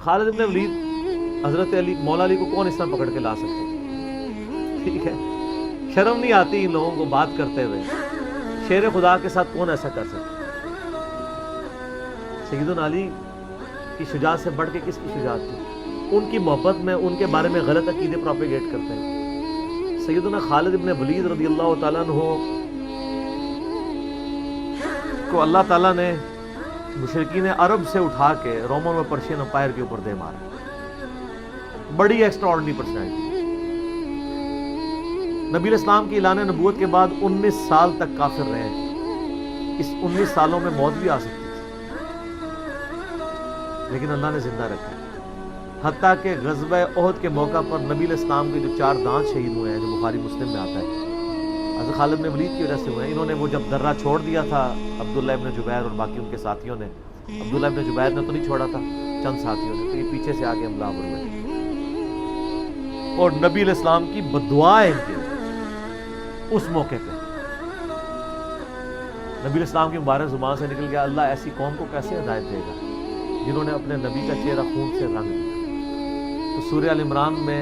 خالد ابن ولید حضرت علی مولا علی کو کون اس طرح پکڑ کے لا سکتے؟ ٹھیک ہے، شرم نہیں آتی ان لوگوں کو بات کرتے ہوئے؟ شیر خدا کے ساتھ کون ایسا کر سکتا؟ سیدنا علی کی شجاعت سے بڑھ کے کس کی شجاعت تھی؟ ان کی محبت میں ان کے بارے میں غلط عقیدے پروپیگیٹ کرتے ہیں۔ سیدنا خالد ابن ولید رضی اللہ تعالیٰ عنہ کو اللہ تعالیٰ نے مشرکین عرب سے اٹھا کے رومن اور پرشین امپائر کے اوپر دے مارا۔ بڑی ایکسٹرا آرڈنری پرسنالٹی۔ نبی علیہ السلام کی اعلان نبوت کے بعد 19 سال تک کافر رہے۔ اس 19 سالوں میں موت بھی آ سکتی تھی، لیکن اللہ نے زندہ رکھا۔ حتیٰ کہ غزوہ احد کے موقع پر نبی علیہ السلام کے جو 4 دانت شہید ہوئے ہیں، جو بخاری مسلم میں آتا ہے، حضرت خالد بن ولید کی وجہ سے ہوئے ہیں۔ انہوں نے وہ جب درہ چھوڑ دیا تھا عبداللہ ابن جبیر اور باقی ان کے ساتھیوں نے، عبداللہ ابن جبیر نے تو نہیں چھوڑا تھا، چند ساتھیوں نے، تو یہ پیچھے سے آگے حملہ آور ہوئے اور نبی علیہ السلام کی بددعا ہے ان کے اس موقع پہ۔ نبی علیہ السلام کی مبارک زبان سے نکل گیا، اللہ ایسی قوم کو کیسے ہدایت دے گا جنہوں نے اپنے نبی کا چہرہ خون سے رنگ دیا۔ تو سورہ ال عمران میں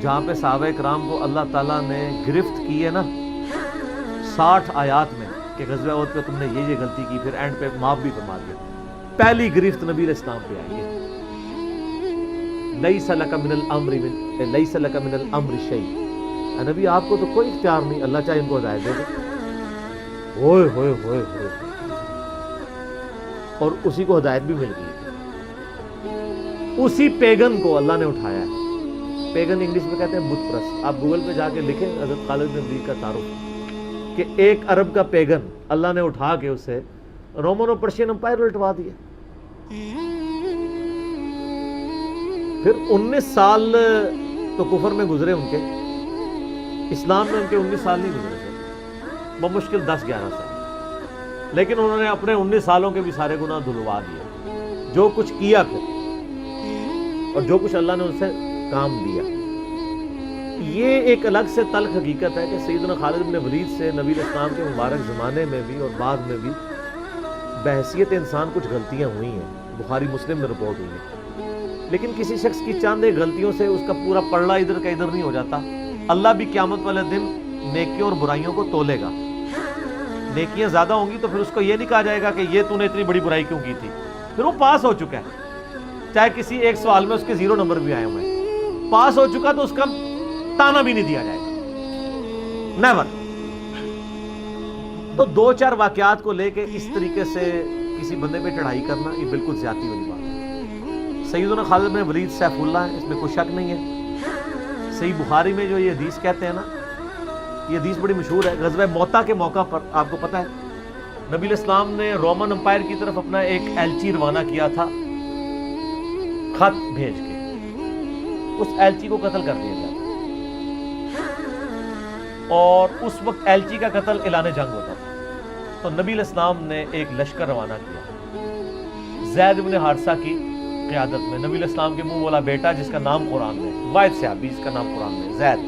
جہاں پہ صحابہ کرام کو اللہ تعالیٰ نے گرفت کی ہے نا 60 آیات میں کہ غزوہ احد پہ تم نے یہ غلطی کی، پھر اینڈ پہ معاف بھی فرما دیا، پہلی گرفت نبی علیہ السلام پہ آئی ہے۔ لیس لک من الامر شیء، نبی آپ کو تو کوئی اختیار نہیں، اللہ چاہے ان کو ہدایت دے دے۔ ہوئے ہوئے ہوئے ہوئے، اور اسی کو ہدایت بھی مل گئی۔ اسی پیگن کو اللہ نے اٹھایا ہے۔ پیگن انگلش میں کہتے ہیں بت پرست۔ آپ گوگل پہ جا کے لکھیں حضرت خالد بن ولید کا تعارف، کہ ایک عرب کا پیگن اللہ نے اٹھا کے اسے رومن اور پرشین امپائر الٹوا دیا۔ پھر 19 سال تو کفر میں گزرے ان کے، اسلام میں ان کے 19 سال نہیں گزرے تھے، بمشکل 10-11 سال، لیکن انہوں نے اپنے 19 سالوں کے بھی سارے گناہ دھلوا دیے، جو کچھ کیا پھر اور جو کچھ اللہ نے ان سے کام لیا۔ یہ ایک الگ سے تلخ حقیقت ہے کہ سیدنا خالد بن ولید سے نبی علیہ السلام کے مبارک زمانے میں بھی اور بعد میں بھی بحیثیت انسان کچھ غلطیاں ہوئی ہیں، بخاری مسلم میں رپورٹ ہوئی ہیں، لیکن کسی شخص کی چند ایک غلطیوں سے اس کا پورا پلڑا ادھر کا ادھر نہیں ہو جاتا۔ اللہ بھی قیامت والے دن نیکیوں اور برائیوں کو تولے گا۔ نیکیاں زیادہ ہوں گی تو پھر اس کو یہ نہیں کہا جائے گا کہ یہ تو نے اتنی بڑی برائی کیوں کی تھی، پھر وہ پاس ہو چکا ہے، چاہے کسی ایک سوال میں اس کے 0 نمبر بھی آئے ہوئے ہیں، پاس ہو چکا تو اس کا تانا بھی نہیں دیا جائے گا، نیور۔ تو 2-4 واقعات کو لے کے اس طریقے سے کسی بندے پہ چڑھائی کرنا یہ بالکل زیادتی والی بات ہے۔ سیدنا خالد بن ولید سیف اللہ ہے، اس میں کوئی شک نہیں ہے۔ صحیح بخاری میں جو یہ حدیث کہتے ہیں نا، یہ حدیث بڑی مشہور ہے۔ غزوہ موتا کے موقع پر آپ کو پتہ ہے نبی علیہ السلام نے رومن امپائر کی طرف اپنا ایک ایلچی روانہ کیا تھا، خط بھیج کے، اس ایلچی کو قتل کر دیا گیا اور اس وقت ایلچی کا قتل اعلان جنگ ہوتا تھا۔ تو نبی علیہ السلام نے ایک لشکر روانہ کیا زید بن حارثہ کی قیادت میں، نبی علیہ السلام کے منہ بولا بیٹا جس کا نام قرآن میں، واحد صحابی جس کا نام قرآن میں، زید۔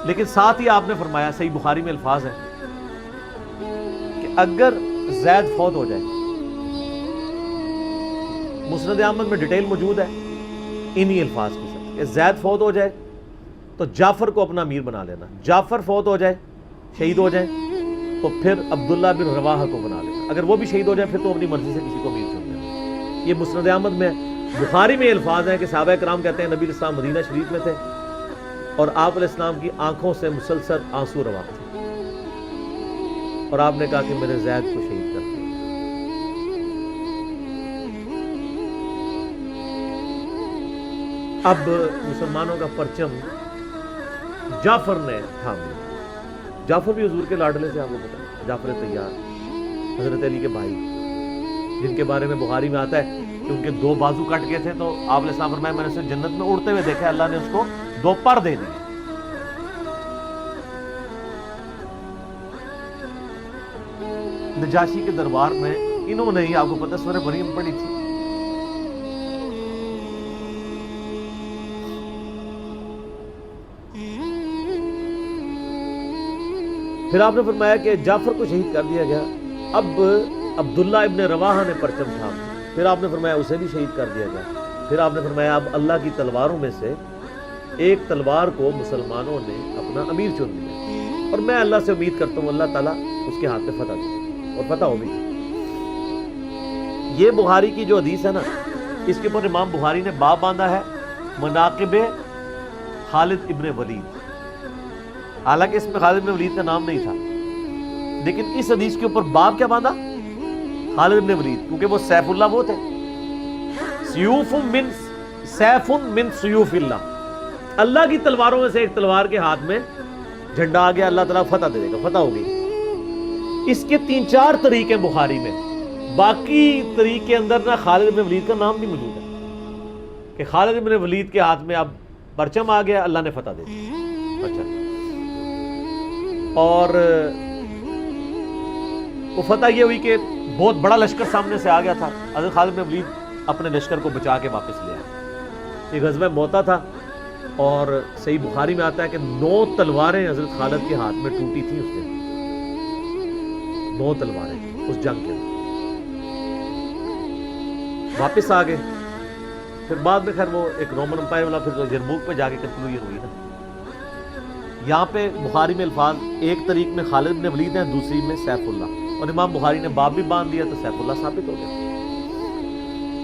لیکن ساتھ ہی آپ نے فرمایا، صحیح بخاری میں الفاظ ہیں کہ اگر زید فوت ہو جائے، مسند احمد میں ڈیٹیل موجود ہے انہی الفاظ کے ساتھ، کہ زید فوت ہو جائے تو جعفر کو اپنا امیر بنا لینا، جعفر فوت ہو جائے، شہید ہو جائے تو پھر عبداللہ بن رواحہ کو بنا لینا، اگر وہ بھی شہید ہو جائے پھر تو اپنی مرضی سے کسی کو امیر چن لینا۔ یہ مسند احمد میں، بخاری میں الفاظ ہیں کہ صحابہ کرام کہتے ہیں نبی علیہ السلام مدینہ شریف میں تھے اور آپ علیہ السلام کی آنکھوں سے مسلسل آنسو رواں تھے اور آپ نے کہا کہ میرے زید کو شہید کر دیا۔ اب مسلمانوں کا پرچم جعفر نے تھام لیا۔ جعفر بھی حضور کے لاڈلے سے، آپ کو پتا ہے، جعفر طیار حضرت علی کے بھائی، جن کے بارے میں بخاری میں آتا ہے کہ ان کے 2 بازو کٹ گئے تھے تو آپ علیہ السلام فرمایا میں نے اسے جنت میں اڑتے ہوئے دیکھا، اللہ نے اس کو 2 پر دے دیے۔ نجاشی کے دربار میں انہوں نے ہی، آپ کو پتا ہے، سورہ مریم پڑھی تھی۔ پھر آپ نے فرمایا کہ جعفر کو شہید کر دیا گیا۔ اب عبداللہ ابن رواحہ نے پرچم تھا، پھر آپ نے فرمایا اسے بھی شہید کر دیا گیا، پھر آپ نے فرمایا اب اللہ کی تلواروں میں سے ایک تلوار کو مسلمانوں نے اپنا امیر چن لیا، اور میں اللہ سے امید کرتا ہوں اللہ تعالیٰ اس کے ہاتھ میں فتح دے، اور فتح ہوگی۔ یہ بخاری کی جو حدیث ہے نا، اس کے اوپر امام بخاری نے باب باندھا ہے مناقب خالد ابن ولید، حالانکہ اس میں خالد ابن ولید کا نام نہیں تھا، لیکن اس حدیث کے اوپر باب کیا باندھا؟ خالد ابن ولید، کیونکہ وہ سیف اللہ وہ تھے، سیوف من سیوف اللہ، اللہ کی تلواروں میں سے ایک تلوار کے ہاتھ میں جھنڈا آ گیا، اللہ تعالیٰ فتح دے دے گا، فتح ہو گئی۔ اس کے 3-4 طریقے بخاری میں، باقی طریق کے اندر نہ خالد ابن ولید کا نام بھی موجود ہے کہ خالد ابن ولید کے ہاتھ میں اب پرچم آ گیا، اللہ نے فتح دے دی۔ اچھا، اور وہ فتح یہ ہوئی کہ بہت بڑا لشکر سامنے سے آ گیا تھا، حضرت خالد بن ولید اپنے لشکر کو بچا کے واپس لے آئے۔ یہ غزوہ موتا تھا، اور صحیح بخاری میں آتا ہے کہ 9 تلواریں حضرت خالد کے ہاتھ میں ٹوٹی تھیں اس دن، 9 تلواریں اس جنگ کے اندر، واپس آ گئے۔ پھر بعد میں خیر وہ ایک رومن امپائر والا پھر یرموک پہ جا کے کنکلوژن ہوئی نا۔ یہاں پہ بخاری میں الفاظ ایک طریق میں خالد بن ولید ہیں، دوسری میں سیف اللہ، اور امام بخاری نے باب بھی باندھ دیا تو سیف اللہ ثابت ہو گیا۔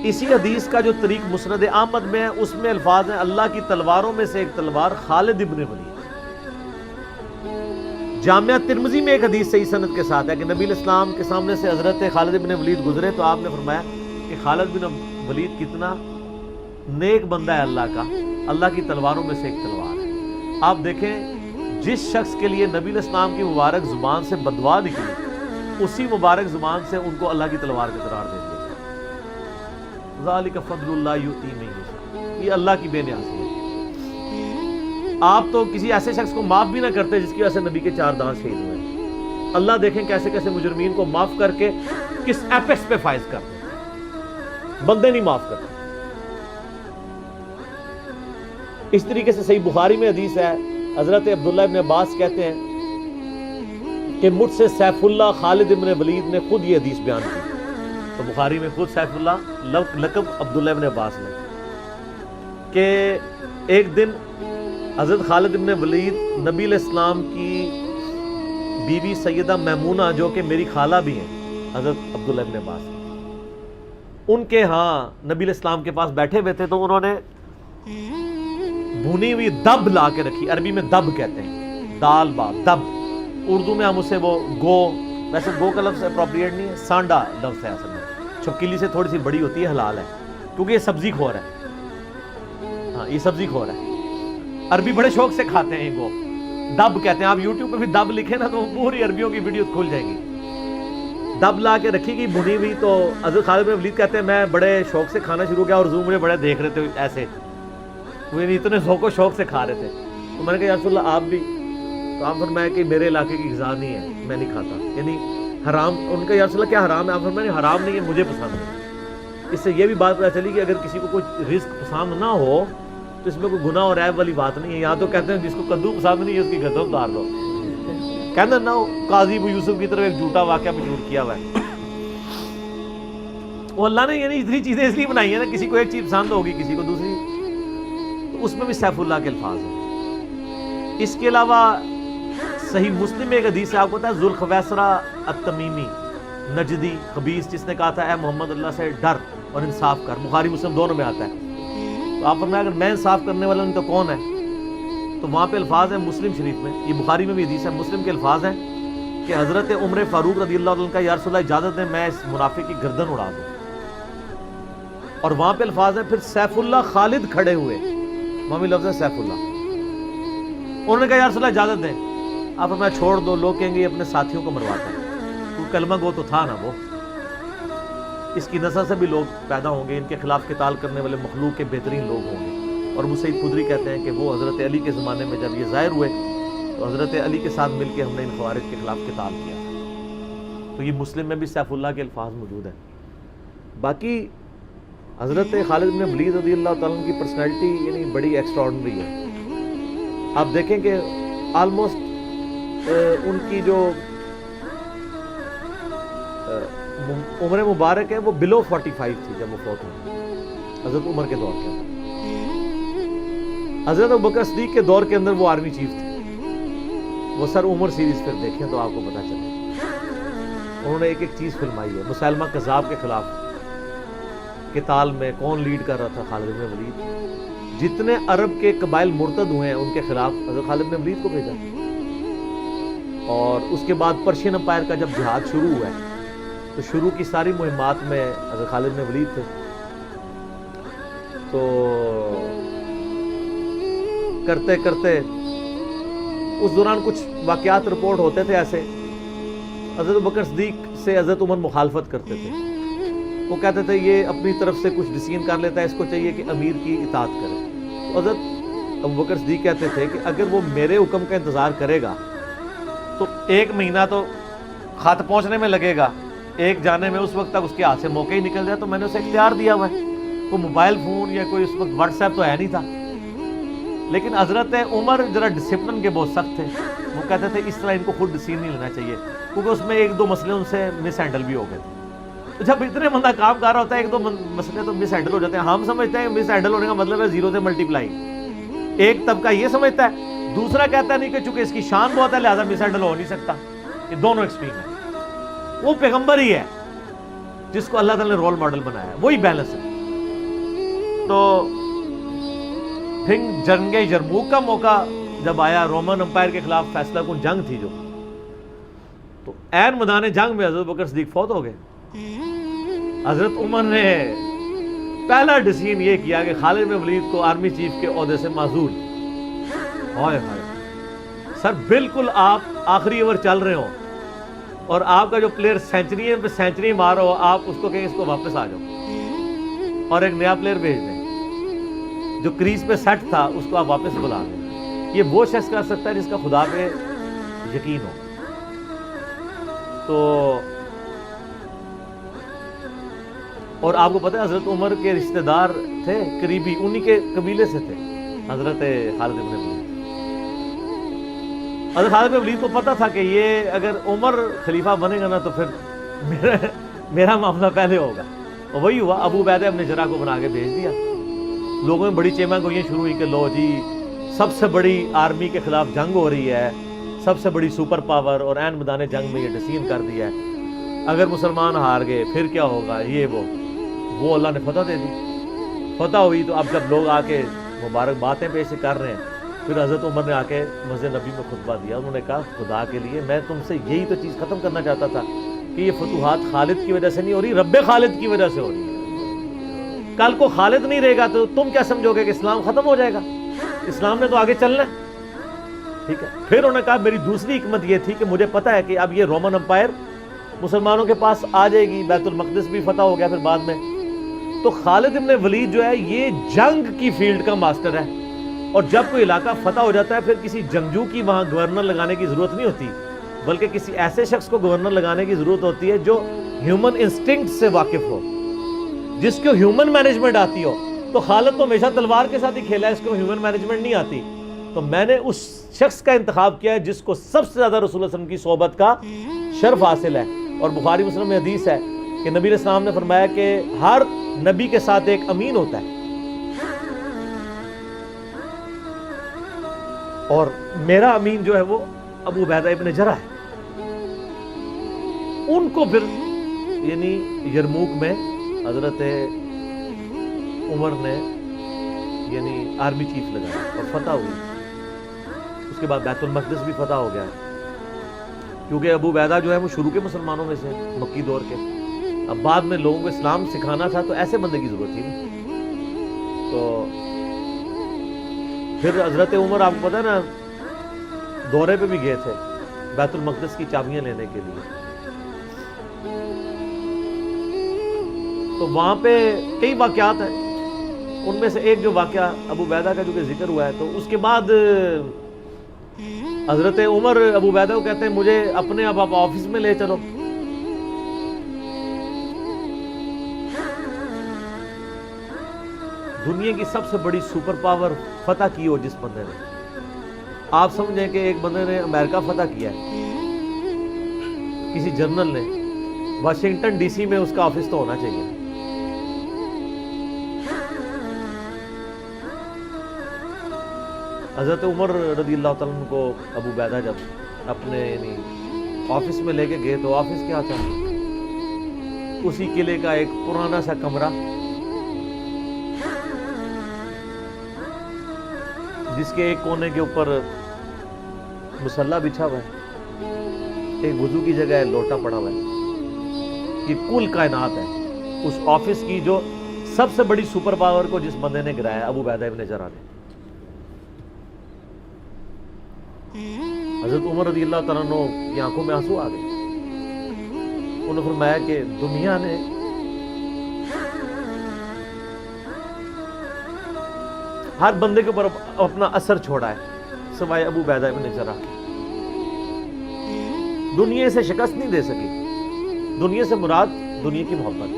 اسی حدیث کا جو طریق مسند احمد میں ہے، اس میں الفاظ ہیں اللہ کی تلواروں میں سے ایک تلوار خالد ابن ولید۔ جامعہ ترمذی میں ایک حدیث صحیح سند کے ساتھ ہے کہ نبی الاسلام کے سامنے سے حضرت خالد ابن ولید گزرے تو آپ نے فرمایا کہ خالد بن ولید کتنا نیک بندہ ہے اللہ کا، اللہ کی تلواروں میں سے ایک تلوار ہے۔ آپ دیکھیں جس شخص کے لیے نبی الاسلام کی مبارک زبان سے بددعا نکلی، اسی مبارک زبان سے ان کو اللہ کی تلوار کا قرار دے دیا۔ ذالک فضل اللہ یؤتی من یشاء، یہ اللہ کی بے نیازی ہے۔ آپ تو کسی ایسے شخص کو معاف بھی نہ کرتے جس کی وجہ سے نبی کے 4 دانت شہید ہوئے، اللہ دیکھیں کیسے کیسے مجرمین کو معاف کر کے کس ایپیکس پہ فائز کرتے ہیں، بندے نہیں معاف کرتے۔ اس طریقے سے صحیح بخاری میں حدیث ہے، حضرت عبداللہ ابن عباس کہتے ہیں کہ مجھ سے سیف اللہ خالد ابن ولید نے خود یہ حدیث بیان کی، تو بخاری میں خود سیف اللہ لقب عبداللہ ابن عباس نے، کہ ایک دن حضرت خالد ابن ولید نبی علیہ السلام کی بیوی سیدہ میمونہ جو کہ میری خالہ بھی ہیں حضرت عبداللہ ابن عباس، ان کے ہاں نبی علیہ السلام کے پاس بیٹھے ہوئے تھے، تو انہوں نے بھونی ہوئی دب لا کے رکھی، عربی میں دب کہتے ہیں، دال با دب، اردو میں ہم اسے وہ گو، ویسے گو کا لفظ اپروپریٹ نہیں ہے، سانڈا لفظ ہے اصل میں، چھپکلی سے تھوڑی سی بڑی ہوتی ہے، حلال ہے کیونکہ یہ سبزی خور ہے، ہاں یہ سبزی خور ہے، عربی بڑے شوق سے کھاتے ہیں گو، دب کہتے ہیں۔ آپ یوٹیوب پہ بھی دب لکھیں نا تو پوری عربیوں کی ویڈیوز کھل جائیں گی۔ دب لا کے رکھی گئی بھنی ہوئی، تو حضرت خالد بن ولید کہتے ہیں میں بڑے شوق سے کھانا شروع کیا، اور حضور مجھے بڑے دیکھ رہے تھے ایسے، وہ اتنے ذوق و شوق سے کھا رہے تھے، تو میں نے کہا یا رسول اللہ آپ بھی، تو آپ فرمایا کہ میرے علاقے کی غذا نہیں ہے، میں نہیں کھاتا، یعنی حرام۔ ان کا یا رسول اللہ کیا حرام ہے؟ آپ فرمایا حرام نہیں ہے، مجھے پسند ہے۔ اس سے یہ بھی بات پتہ چلی کہ اگر کسی کو کوئی رزق پسند نہ ہو تو اس میں کوئی گناہ اور عیب والی بات نہیں ہے۔ یہاں تو کہتے ہیں جس کو کدو پسند نہیں ہے اس کی گردن اتار دو، کہنا نہ قاضی ابو یوسف کی طرف ایک جھوٹا واقعہ مشہور کیا ہوا ہے۔ وہ اللہ نے یعنی اتنی چیزیں اس لیے بنائی ہیں نا، کسی کو ایک چیز پسند ہوگی کسی کو دوسری، تو اس میں بھی سیف اللہ کے الفاظ ہیں۔ اس کے علاوہ صحیح مسلم میں ایک حدیث ہے، آپ کو پتا ہے ذوالخویسرہ التمیمی نجدی خبیث جس نے کہا تھا اے محمد اللہ سے ڈر اور انصاف کر، بخاری مسلم دونوں میں آتا ہے، تو آپ فرمایا اگر میں انصاف کرنے والا نہیں تو کون ہے؟ تو وہاں پہ الفاظ ہیں مسلم شریف میں، یہ بخاری میں بھی حدیث ہے، مسلم کے الفاظ ہیں کہ حضرت عمر فاروق رضی اللہ عنہ کا یا رسول اللہ اجازت دیں میں اس منافق کی گردن اڑا دوں، اور وہاں پہ الفاظ ہیں پھر سیف اللہ خالد کھڑے ہوئے، وہاں بھی لفظ ہے سیف اللہ، انہوں نے کہا یا رسول اللہ اجازت دیں، آپ فرمایا چھوڑ دو، لوگ کہیں گے یہ اپنے ساتھیوں کو مرواتا ہے، تو کلمہ گو تو تھا نا وہ، اس کی نسل سے بھی لوگ پیدا ہوں گے، ان کے خلاف قتال کرنے والے مخلوق کے بہترین لوگ ہوں گے۔ اور ابو سعید خدری کہتے ہیں کہ وہ حضرت علی کے زمانے میں جب یہ ظاہر ہوئے تو حضرت علی کے ساتھ مل کے ہم نے ان خوارج کے خلاف قتال کیا، تو یہ مسلم میں بھی سیف اللہ کے الفاظ موجود ہیں۔ باقی حضرت خالد بن ولید رضی اللہ تعالیٰ عنہ کی پرسنالٹی یعنی بڑی ایکسٹرا آرڈنری ہے۔ آپ دیکھیں کہ آلموسٹ ان کی جو عمر مبارک ہے وہ below 45 تھی جب وہ فوت ہوئی حضرت عمر کے دور کے اندر. حضرت ابوبکر صدیق کے دور کے اندر وہ آرمی چیف تھے. وہ سر عمر سیریز پھر دیکھیں تو آپ کو پتا چلے. انہوں نے ایک ایک چیز فلمائی ہے. مسلمہ کذاب کے خلاف قتال میں کون لیڈ کر رہا تھا؟ خالد بن ولید. جتنے عرب کے قبائل مرتد ہوئے ہیں ان کے خلاف حضرت خالد بن ولید کو بھیجا. اور اس کے بعد پرشین امپائر کا جب جہاد شروع ہوا ہے تو شروع کی ساری مہمات میں حضرت خالد بن ولید تھے. تو کرتے کرتے اس دوران کچھ واقعات رپورٹ ہوتے تھے ایسے. حضرت ابوبکر صدیق سے حضرت عمر مخالفت کرتے تھے. وہ کہتے تھے یہ اپنی طرف سے کچھ ڈیسیژن کر لیتا ہے, اس کو چاہیے کہ امیر کی اطاعت کرے. تو حضرت ابوبکر صدیق کہتے تھے کہ اگر وہ میرے حکم کا انتظار کرے گا تو 1 مہینہ تو خط پہنچنے میں لگے گا, ایک جانے میں اس وقت تک اس کے ہاتھ سے موقع ہی نکل جائے. تو میں نے اسے اختیار دیا ہوا ہے. کوئی موبائل فون یا کوئی اس وقت واٹس ایپ تو ہے نہیں تھا. لیکن حضرت عمر ذرا ڈسپلن کے بہت سخت تھے. وہ کہتے تھے اس طرح ان کو خود ڈیسیژن نہیں لینا چاہیے, کیونکہ اس میں 1-2 مسئلے ان سے مس ہینڈل بھی ہو گئے تھے. تو جب اتنے بندہ کام کر رہا ہوتا ہے 1-2 مسئلے تو مس ہینڈل ہو جاتے ہیں. ہم سمجھتے ہیں مس ہینڈل ہونے کا مطلب ہے 0 سے ملٹیپلائی. ایک طبقہ یہ سمجھتا ہے, دوسرا کہتا نہیں کہ چونکہ اس کی شان بہت ہے لہذا مس ہینڈل ہو نہیں سکتا. یہ دونوں ایکسٹریم ہیں. وہ پیغمبر ہی ہے جس کو اللہ تعالیٰ نے رول ماڈل بنایا ہے, وہی بیلنس ہے. تو پھر جنگ یرموک کا موقع جب آیا, رومن امپائر کے خلاف فیصلہ کن جنگ تھی جو, تو عین میدان جنگ میں حضرت ابوبکر صدیق فوت ہو گئے. حضرت عمر نے پہلا ڈیسیژن یہ کیا کہ خالد بن ولید کو آرمی چیف کے عہدے سے معزول. ہائے ہائے سر, بالکل آپ آخری اوور چل رہے ہو اور آپ کا جو پلیئر سینچری پہ سینچری مار رہا ہو, آپ اس کو کہیں اس کو واپس آ جاؤ اور ایک نیا پلیئر بھیج دیں. جو کریز پہ سیٹ تھا اس کو آپ واپس بلا دیں. یہ وہ شخص کر سکتا ہے جس کا خدا پہ یقین ہو. تو اور آپ کو پتہ ہے حضرت عمر کے رشتہ دار تھے قریبی, انہی کے قبیلے سے تھے حضرت خالد بن ولید. حضرت خالد بن ولید کو پتہ تھا کہ یہ اگر عمر خلیفہ بنے گا نا تو پھر میرا معاملہ پہلے ہوگا. اور وہی ہوا. ابو عبیدہ ابن جرح کو بنا کے بھیج دیا. لوگوں میں بڑی چیمہ گوئیاں شروع ہوئی کہ لو جی سب سے بڑی آرمی کے خلاف جنگ ہو رہی ہے, سب سے بڑی سپر پاور, اور عین میدان جنگ میں یہ ڈیسیژن کر دیا ہے, اگر مسلمان ہار گئے پھر کیا ہوگا. یہ وہ اللہ نے فتح دے دی. فتح ہوئی تو اب جب لوگ آ کے مبارک باتیں پیش کر رہے ہیں, پھر حضرت عمر نے آ کے مسجد نبی میں خطبہ دیا. انہوں نے کہا خدا کے لیے میں تم سے یہی تو چیز ختم کرنا چاہتا تھا کہ یہ فتوحات خالد کی وجہ سے نہیں ہو رہی, رب خالد کی وجہ سے ہو رہی ہے. کل کو خالد نہیں رہے گا تو تم کیا سمجھو گے کہ اسلام ختم ہو جائے گا؟ اسلام نے تو آگے چلنا ہے. ٹھیک ہے. پھر انہوں نے کہا میری دوسری حکمت یہ تھی کہ مجھے پتا ہے کہ اب یہ رومن امپائر مسلمانوں کے پاس آ جائے گی, بیت المقدس بھی فتح ہو گیا پھر بعد میں. تو خالد بن ولید جو ہے یہ جنگ کی فیلڈ کا ماسٹر ہے, اور جب کوئی علاقہ فتح ہو جاتا ہے پھر کسی جنگجو کی وہاں گورنر لگانے کی ضرورت نہیں ہوتی, بلکہ کسی ایسے شخص کو گورنر لگانے کی ضرورت ہوتی ہے جو ہیومن انسٹنکٹ سے واقف ہو, جس کو ہیومن مینجمنٹ آتی ہو. تو خالد تو ہمیشہ تلوار کے ساتھ ہی کھیلا ہے, اس کو ہیومن مینجمنٹ نہیں آتی. تو میں نے اس شخص کا انتخاب کیا ہے جس کو سب سے زیادہ رسول اللہ صلی اللہ علیہ وسلم کی صحبت کا شرف حاصل ہے. اور بخاری مسلم میں حدیث ہے کہ نبی علیہ السلام نے فرمایا کہ ہر نبی کے ساتھ ایک امین ہوتا ہے, اور میرا امین جو ہے وہ ابو عبیدہ ابن جرح ہے. ان کو پھر یعنی یرموک میں حضرت عمر نے یعنی آرمی چیف لگایا اور فتح ہوئی. اس کے بعد بیت المقدس بھی فتح ہو گیا, کیونکہ ابو عبیدہ جو ہے وہ شروع کے مسلمانوں میں سے مکی دور کے. اب بعد میں لوگوں کو اسلام سکھانا تھا تو ایسے بندے کی ضرورت تھی نا. تو پھر حضرت عمر آپ کو پتہ ہے نا دورے پہ بھی گئے تھے بیت المقدس کی چابیاں لینے کے لیے. تو وہاں پہ کئی واقعات ہیں, ان میں سے ایک جو واقعہ ابو عبیدہ کا جو کہ ذکر ہوا ہے, تو اس کے بعد حضرت عمر ابو عبیدہ کو کہتے ہیں مجھے اپنے اب آپ آفس میں لے چلو. دنیا کی سب سے بڑی سپر پاور فتح کی ہو جس بندے نے, آپ سمجھیں کہ ایک بندے نے امریکہ فتح کیا ہے, کسی جنرل نے, واشنگٹن ڈی سی میں اس کا آفس تو ہونا چاہیے. حضرت عمر رضی اللہ تعالیٰ عنہ کو ابو عبیدہ جب اپنے یعنی آفس میں لے کے گئے تو آفس کیا تھا؟ اسی قلعے کا ایک پرانا سا کمرہ جس کے ایک کونے کے اوپر مصلی بچھا ہوا ہے, ایک وضو کی جگہ ہے, لوٹا پڑا ہوا ہے. یہ کل کائنات ہے اس آفس کی, جو سب سے بڑی سپر پاور کو جس بندے نے گرایا, ابو عبیدہ ابن جراح نے. حضرت عمر رضی اللہ تعالیٰ عنہ کی آنکھوں میں آنسو آ گئے. انہوں نے فرمایا کہ دنیا نے ہر بندے کے اوپر اپنا اثر چھوڑا ہے سوائے ابو عبیدہ ابن جراح. دنیا سے شکست نہیں دے سکی. دنیا سے مراد دنیا کی محبت.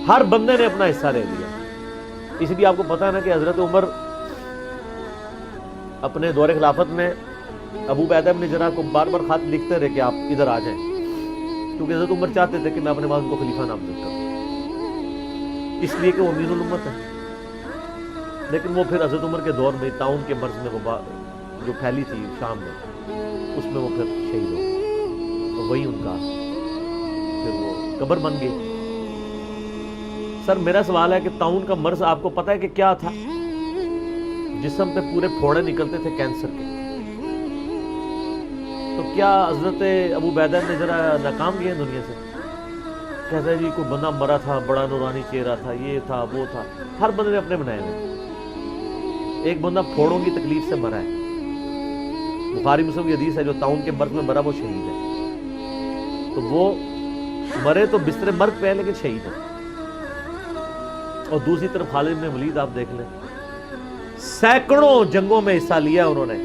ہر بندے نے اپنا حصہ لے لیا. اس لیے آپ کو پتا ہے نا کہ حضرت عمر اپنے دور خلافت میں ابو عبیدہ ابن جراح کو بار بار خط لکھتے رہے کہ آپ ادھر آ جائیں, کیونکہ حضرت عمر چاہتے تھے کہ میں اپنے بعد ان کو خلیفہ نامزد کروں, اس لیے کہ وہ امین الامت ہے. لیکن وہ پھر حضرت عمر کے دور میں طاعون کے مرض میں وبا جو پھیلی تھی شام میں, اس میں وہ پھر شہید ہو گئے. تو وہی ان کا پھر وہ قبر بن گئی. سر میرا سوال ہے کہ طاعون کا مرض آپ کو پتہ ہے کہ کیا تھا؟ جسم پہ پورے پھوڑے نکلتے تھے کینسر کے. تو کیا حضرت ابو عبیدہ نے ذرا ناکام کیے دنیا سے؟ کہتا ہے جی کوئی بندہ مرا تھا, بڑا نورانی چہرہ تھا, یہ تھا وہ تھا. ہر بندے نے اپنے بنائے ہوئے. ایک بندہ پھوڑوں کی تکلیف سے مرا ہے, بخاری مسلم کی حدیث ہے, جو طاعون کے مرض میں مرا وہ شہید ہے. تو وہ مرے تو بستر مرگ پہ ہے لیکن شہید ہے. اور دوسری طرف خالد بن ولید آپ دیکھ لیں, سینکڑوں جنگوں میں حصہ لیا انہوں نے,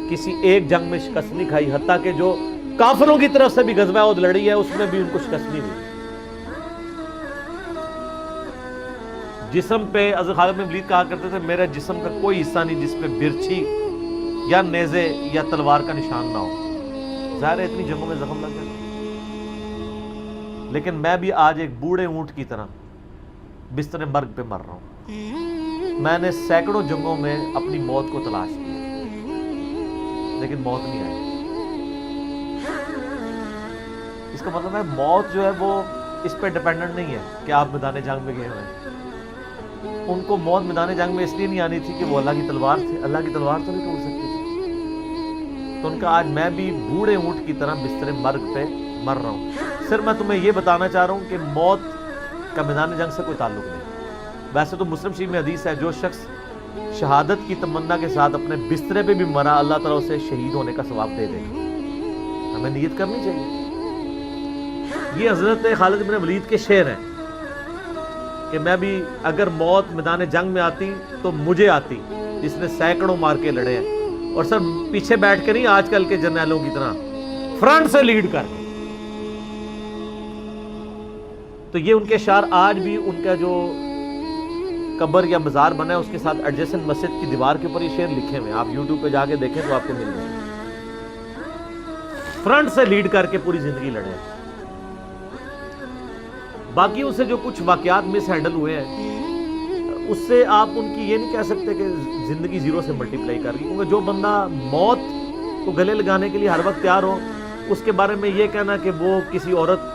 کسی ایک جنگ میں شکست نہیں کھائی. حتیٰ کہ جو کافروں کی طرف سے بھی غزوہ احد لڑی ہے اس میں بھی ان کو شکست نہیں ہوئی. جسم پہ حضرت خالد بن ولید کہا کرتے تھے میرے جسم کا کوئی حصہ نہیں جس پہ برچھی یا نیزے یا تلوار کا نشان نہ ہو. ظاہر ہے اتنی جنگوں میں زخم لگ گئے, لیکن میں بھی آج ایک بوڑھے اونٹ کی طرح بستر مرگ پہ مر رہا ہوں. میں نے سینکڑوں جنگوں میں اپنی موت کو تلاش کیا لیکن موت نہیں آئی. اس کا مطلب ہے موت جو ہے وہ اس پہ ڈیپینڈنٹ نہیں ہے کہ آپ میدان جنگ میں گئے ہوئے ہیں. ان کو موت میدان جنگ میں اس لیے نہیں آنی تھی کہ وہ اللہ کی تلوار تھی. اللہ کی تلوار تو نہیں ٹوٹ سکتی تھی. تو ان کا آج میں بھی بوڑھے اونٹ کی طرح بستر مرگ پہ مر رہا ہوں. صرف میں تمہیں یہ بتانا چاہ رہا ہوں کہ موت کا میدان جنگ سے کوئی تعلق نہیں. ویسے تو مسلم شریف میں حدیث ہے, جو شخص شہادت کی تمنا کے ساتھ اپنے بسترے پہ بھی مرا اللہ تعالیٰ اسے شہید ہونے کا ثواب دے دے گا. ہمیں نیت کرنی چاہیے. یہ حضرت خالد بن ولید کے شعر ہیں کہ میں بھی اگر موت میدان جنگ میں آتی تو مجھے آتی جس نے سینکڑوں مار کے لڑے ہیں, اور سر پیچھے بیٹھ کے نہیں آج کل کے جرنیلوں کی طرح, فرنٹ سے لیڈ کر کے. تو یہ ان کے اشعار آج بھی ان کا جو قبر یا مزار بنا ہے اس کے ساتھ ایڈجسنٹ مسجد کی دیوار کے اوپر یہ شعر لکھے ہوئے ہیں. آپ یوٹیوب پہ جا کے دیکھیں تو آپ کو مل جائے. فرنٹ سے لیڈ کر کے پوری زندگی لڑے. باقی اس سے جو کچھ واقعات مس ہینڈل ہوئے ہیں اس سے آپ ان کی یہ نہیں کہہ سکتے کہ زندگی زیرو سے ملٹیپلائی کر گئی. کیونکہ جو بندہ موت کو گلے لگانے کے لیے ہر وقت تیار ہو, اس کے بارے میں یہ کہنا کہ وہ کسی عورت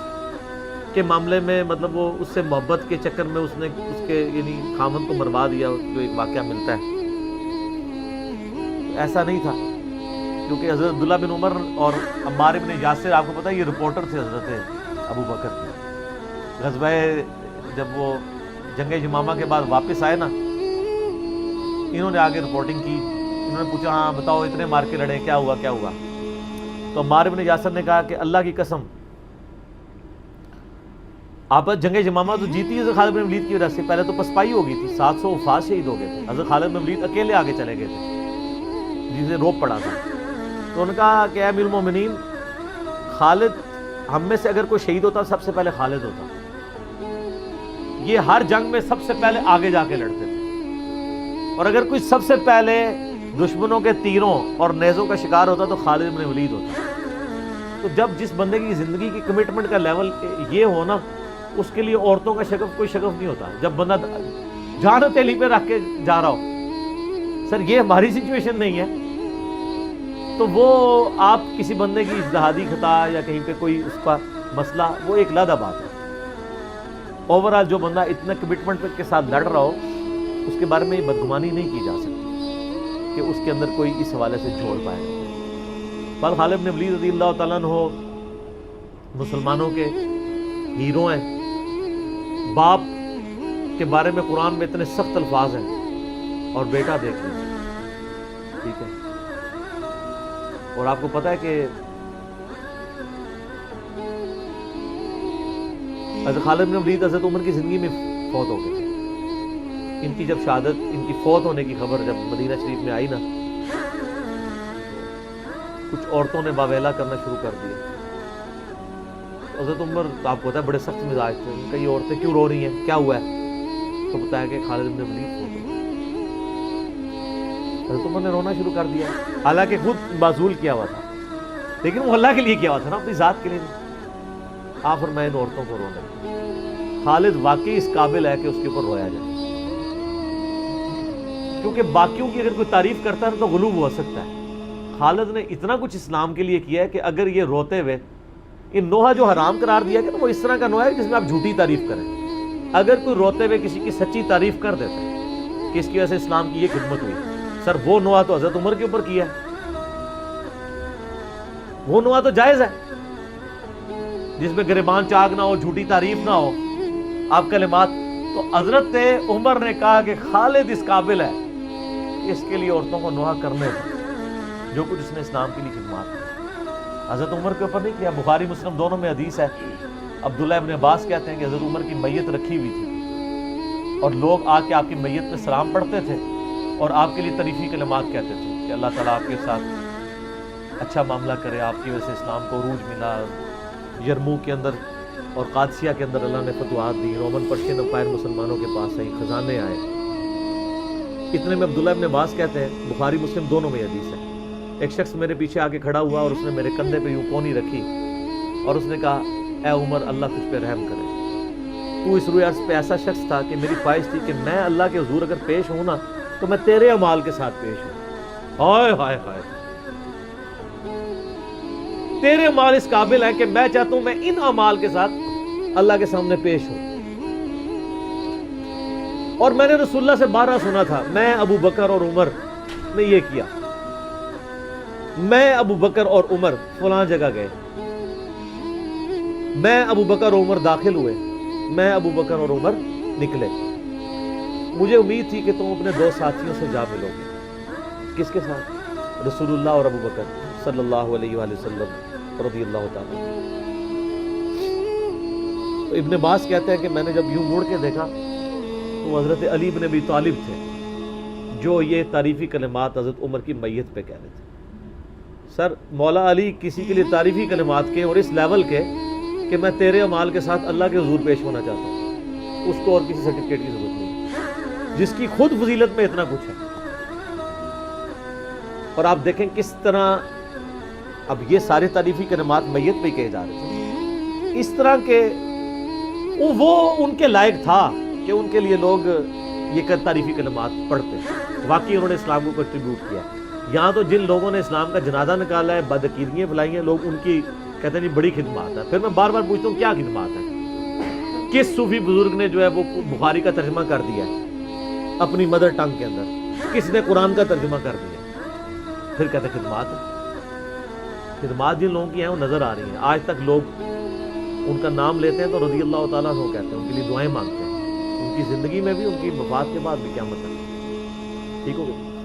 کے معاملے میں مطلب وہ اس سے محبت کے چکر میں اس نے اس کے یعنی خامن کو مروا دیا, جو ایک واقعہ ملتا ہے, ایسا نہیں تھا. کیونکہ حضرت عبداللہ بن عمر اور عمار بن یاسر, آپ کو پتا ہے یہ رپورٹر تھے حضرت ابو بکر کے. غزوہ جب وہ جنگ یمامہ کے بعد واپس آئے نا, انہوں نے آگے رپورٹنگ کی. انہوں نے پوچھا ہاں بتاؤ اتنے مار کے لڑے, کیا ہوا کیا ہوا؟ تو عمار بن یاسر نے کہا کہ اللہ کی قسم آپ جنگ یمامہ تو جیتی حضرت خالد بن ولید کی وجہ سے. پہلے تو پسپائی ہو گئی تھی, 700 وفات شہید ہو گئے تھے. حضرت خالد بن ولید اکیلے آگے چلے گئے تھے جسے روپ پڑا تھا. تو انہوں نے کہا کہ اے امیر المومنین, خالد ہم میں سے اگر کوئی شہید ہوتا سب سے پہلے خالد ہوتا. یہ ہر جنگ میں سب سے پہلے آگے جا کے لڑتے تھے, اور اگر کوئی سب سے پہلے دشمنوں کے تیروں اور نیزوں کا شکار ہوتا تو خالد بن ولید ہوتا. تو جب جس بندے کی زندگی کی کمٹمنٹ کا لیول یہ ہو نا، اس کے لیے عورتوں کا شگف کوئی شگف نہیں ہوتا. جب بندہ جان ہتھیلی پہ رکھ کے جا رہا ہو، سر یہ ہماری سچویشن نہیں ہے، تو وہ آپ کسی بندے کی اجتہادی خطا یا کہیں پہ کوئی اس کا مسئلہ، وہ ایک علیحدہ بات ہے. اوورآل جو بندہ اتنا کمٹمنٹ کے ساتھ لڑ رہا ہو، اس کے بارے میں یہ بدگمانی نہیں کی جا سکتی کہ اس کے اندر کوئی اس حوالے سے جھوڑ پائے. بل خالد بن ولید رضی اللہ تعالیٰ عنہ مسلمانوں کے ہیرو ہیں. باپ کے بارے میں قرآن میں اتنے سخت الفاظ ہیں، اور بیٹا دیکھ لیں، ٹھیک ہے. اور آپ کو پتا ہے کہ حضرت خالد بن ولید حضرت عمر کی زندگی میں فوت ہو گئے تھے. ان کی جب شہادت، ان کی فوت ہونے کی خبر جب مدینہ شریف میں آئی نا، کچھ عورتوں نے واویلا کرنا شروع کر دیا. حضرت عمر آپ کو پتا ہے بڑے سخت مزاج تھے. ان کا یہ عورتیں کیوں رو رہی ہیں، کیا ہوا ہے؟ تو بتایا کہ خالد بن ولید فوت ہو گئے. حضرت عمر نے رونا شروع کر دیا، حالانکہ خود معزول کیا ہوا تھا، لیکن وہ اللہ کے لیے کیا ہوا تھا نا، اپنی ذات کے لیے نہیں. آپ فرمائے ان عورتوں کو رونا. خالد واقعی اس قابل ہے کہ اس کے اوپر رویا جائے، کیونکہ باقیوں کی اگر کوئی تعریف کرتا ہے تو غلوب ہو سکتا ہے. خالد نے اتنا کچھ اسلام کے لیے کیا ہے کہ اگر یہ روتے ہوئے ان نوحہ جو حرام قرار دیا کہ وہ اس طرح کا نوحہ ہے جس میں آپ جھوٹی تعریف کریں. اگر کوئی روتے ہوئے کسی کی سچی تعریف کر دیتا ہے کہ اس کی وجہ سے اسلام کی یہ خدمت ہوئی، سر وہ نوحہ تو حضرت عمر کے اوپر کیا ہے، وہ نوحہ تو جائز ہے جس میں گریبان چاک نہ ہو، جھوٹی تعریف نہ ہو، آپ کلمات. تو حضرت عمر نے کہا کہ خالد اس قابل ہے کہ اس کے لیے عورتوں کو نوحہ کرنے دیں جو کچھ اس نے اسلام کے لیے خدمات کی. حضرت عمر کے اوپر نہیں کیا. بخاری مسلم دونوں میں حدیث ہے، عبداللہ ابن عباس کہتے ہیں کہ حضرت عمر کی میت رکھی ہوئی تھی اور لوگ آ کے آپ کی میت پہ سلام پڑھتے تھے اور آپ کے لیے تعریفی کلمات کہتے تھے کہ اللہ تعالیٰ آپ کے ساتھ اچھا معاملہ کرے، آپ کی وجہ سے اسلام کو عروج ملا. یرموک کے اندر اور قادسیہ کے اندر اللہ نے فتوحات دی، رومن پرشین امپائر مسلمانوں کے پاس آئی، خزانے آئے. اتنے میں عبداللہ ابن عباس کہتے ہیں، بخاری مسلم دونوں میں حدیث ہے، ایک شخص میرے پیچھے آ کے کھڑا ہوا اور اس نے میرے کندھے پہ یوں کونی رکھی اور اس نے کہا اے عمر اللہ تجھ پہ رحم کرے، تو اس روئے عرض پہ ایسا شخص تھا کہ میری خواہش تھی کہ میں اللہ کے حضور اگر پیش ہوں نا تو میں تیرے اعمال کے ساتھ پیش ہوں. ہائے ہائے ہائے، تیرے اعمال اس قابل ہے کہ میں چاہتا ہوں میں ان اعمال کے ساتھ اللہ کے سامنے پیش ہوں. اور میں نے رسول اللہ سے بارہ سنا تھا، میں ابو بکر اور عمر نے یہ کیا، میں ابو بکر اور عمر فلاں جگہ گئے، میں ابو بکر اور عمر داخل ہوئے، میں ابو بکر اور عمر نکلے. مجھے امید تھی کہ تم اپنے دو ساتھیوں سے جا ملو گے. کس کے ساتھ؟ رسول اللہ اور ابو بکر صلی اللہ علیہ وآلہ وسلم رضی اللہ تعالیٰ. تو ابن عباس کہتے ہیں کہ میں نے جب یوں مڑ کے دیکھا تو حضرت علی بن ابی طالب تھے جو یہ تعریفی کلمات حضرت عمر کی میت پہ کہہ رہے تھے. سر مولا علی کسی کے لیے تعریفی کلمات کے اور اس لیول کے کہ میں تیرے اعمال کے ساتھ اللہ کے حضور پیش ہونا چاہتا ہوں، اس کو اور کسی سرٹیفکیٹ کی ضرورت نہیں، جس کی خود فضیلت میں اتنا کچھ ہے. اور آپ دیکھیں کس طرح اب یہ سارے تعریفی کلمات میت پہ کہے جا رہے تھے، اس طرح کے وہ ان کے لائق تھا کہ ان کے لیے لوگ یہ تعریفی کلمات پڑھتے. واقعی انہوں نے اسلام کو کنٹریبیوٹ کیا. یہاں تو جن لوگوں نے اسلام کا جنازہ نکالا ہے، بدعقیدگیاں پھیلائی ہیں، لوگ ان کی کہتے ہیں جی بڑی خدمات ہے. پھر میں بار بار پوچھتا ہوں کیا خدمات ہے؟ کس صوفی بزرگ نے جو ہے وہ بخاری کا ترجمہ کر دیا ہے اپنی مدر ٹنگ کے اندر؟ کس نے قرآن کا ترجمہ کر دیا؟ پھر کہتے ہیں خدمات ہے. خدمات جن لوگوں کی ہیں وہ نظر آ رہی ہیں. آج تک لوگ ان کا نام لیتے ہیں تو رضی اللہ تعالیٰ عنہ کہتے ہیں، ان کے لیے دعائیں مانگتے ہیں، ان کی زندگی میں بھی، ان کی وفات کے بعد بھی قیامت تک. ٹھیک ہو گیا؟